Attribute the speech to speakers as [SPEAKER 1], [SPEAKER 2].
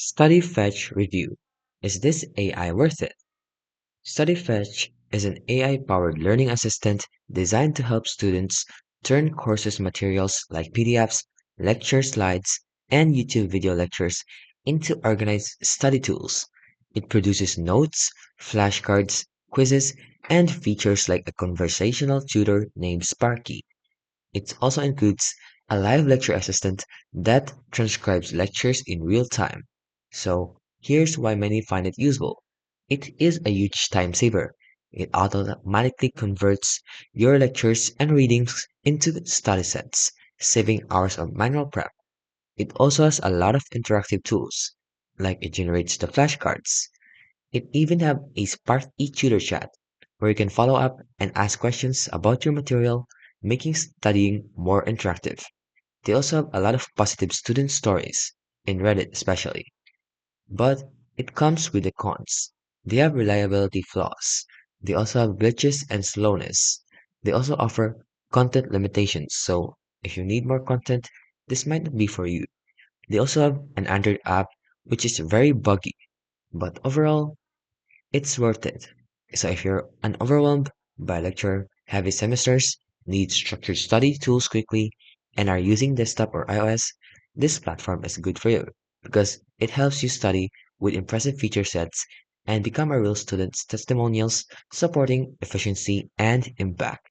[SPEAKER 1] Study Fetch Review. Is this AI worth it? Study Fetch is an AI-powered learning assistant designed to help students turn courses materials like PDFs, lecture slides, and YouTube video lectures into organized study tools. It produces notes, flashcards, quizzes, and features like a conversational tutor named Spark.E. It also includes a live lecture assistant that transcribes lectures in real time. So, here's why many find it useful. It is a huge time saver. It automatically converts your lectures and readings into study sets, saving hours of manual prep. It also has a lot of interactive tools, like it generates the flashcards. It even have a Spark e-tutor chat where you can follow up and ask questions about your material, making studying more interactive. They also have a lot of positive student stories, in Reddit especially. But it comes with the cons. They have reliability flaws. They also have glitches and slowness. They also offer content limitations, so if you need more content, this might not be for you. They also have an Android app which is very buggy, but overall, it's worth it. So if you're overwhelmed by lecture heavy semesters, need structured study tools quickly, and are using desktop or iOS, this platform is good for you because it helps you study with impressive feature sets and become a real student's testimonials supporting efficiency and impact.